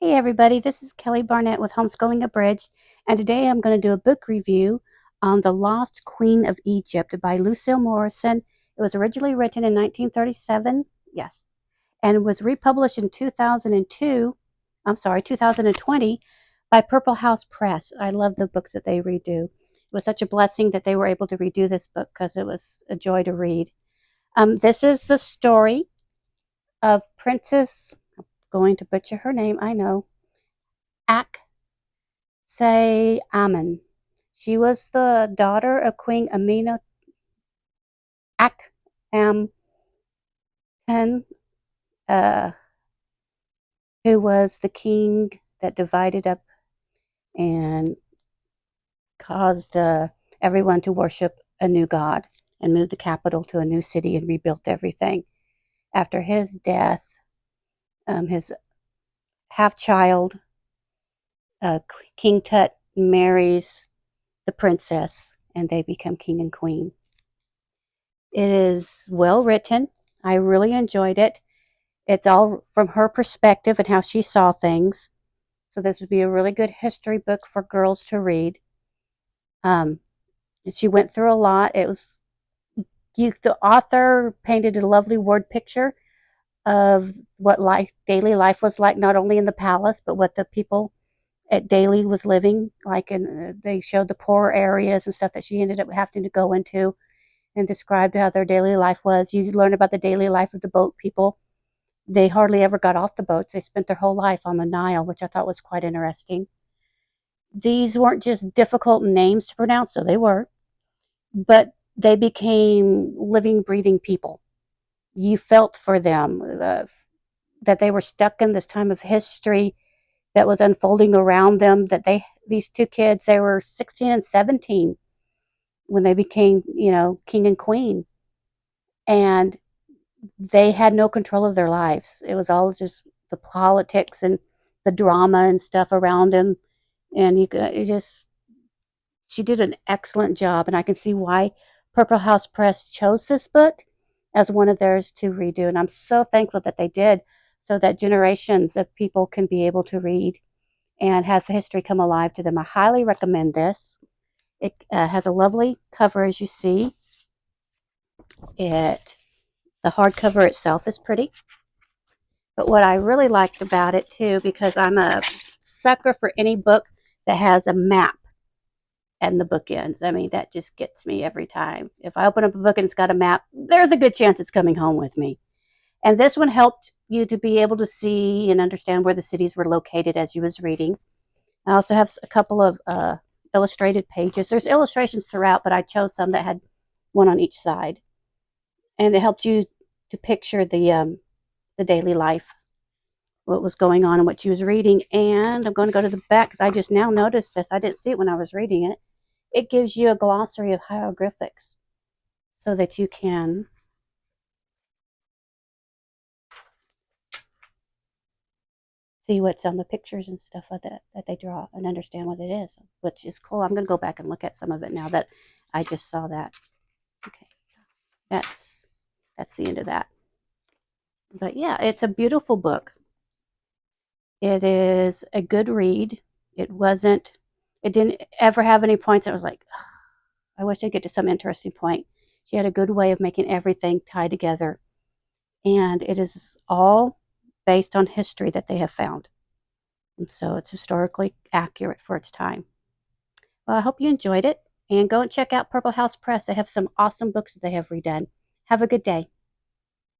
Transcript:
Hey everybody, this is Kelly Barnett with Homeschooling Abridged, and today I'm going to do a book review on The Lost Queen of Egypt by Lucile Morrison. It was originally written in 1937, yes, and was republished in 2020 by Purple House Press. I love the books that they redo. It was such a blessing that they were able to redo this book because it was a joy to read. This is the story of Princess, I'm going to butcher her name, I know, Ankhsenpaaten. She was the daughter of Queen Amina Ankhsenpaaten, uh, who was the king that divided up and caused everyone to worship a new god and moved the capital to a new city and rebuilt everything. After his death, his half-child, King Tut, marries the princess, and they become king and queen. It is well written. I really enjoyed it. It's all from her perspective and how she saw things. So this would be a really good history book for girls to read. And she went through a lot. The author painted a lovely word picture of what daily life was like, not only in the palace, but what the people at daily was living like. And they showed the poorer areas and stuff that she ended up having to go into, and described how their daily life was. You learn about the daily life of the boat people. They hardly ever got off the boats. They spent their whole life on the Nile, which I thought was quite interesting. These weren't just difficult names to pronounce, so they were, but they became living, breathing people. You felt for them, that they were stuck in this time of history that was unfolding around them, these two kids, they were 16 and 17 when they became, king and queen. And they had no control of their lives. It was all just the politics and the drama and stuff around him. And she did an excellent job. And I can see why Purple House Press chose this book as one of theirs to redo. And I'm so thankful that they did, so that generations of people can be able to read and have history come alive to them. I highly recommend this. It has a lovely cover, as you see. The hardcover itself is pretty. But what I really liked about it too, because I'm a sucker for any book that has a map and the bookends. I mean, that just gets me every time. If I open up a book and it's got a map, there's a good chance it's coming home with me. And this one helped you to be able to see and understand where the cities were located as you was reading. I also have a couple of illustrated pages. There's illustrations throughout, but I chose some that had one on each side. And it helped you to picture the daily life, what was going on and what she was reading. And I'm going to go to the back because I just now noticed this. I didn't see it when I was reading it. It gives you a glossary of hieroglyphics so that you can see what's on the pictures and stuff like that they draw and understand what it is, which is cool. I'm going to go back and look at some of it now that I just saw that. Okay, that's the end of that. But yeah, it's a beautiful book. It is a good read. It didn't ever have any points that was like, ugh, I wish I'd get to some interesting point. She had a good way of making everything tie together. And it is all based on history that they have found. And so it's historically accurate for its time. Well, I hope you enjoyed it. And go and check out Purple House Press. They have some awesome books that they have redone. Have a good day.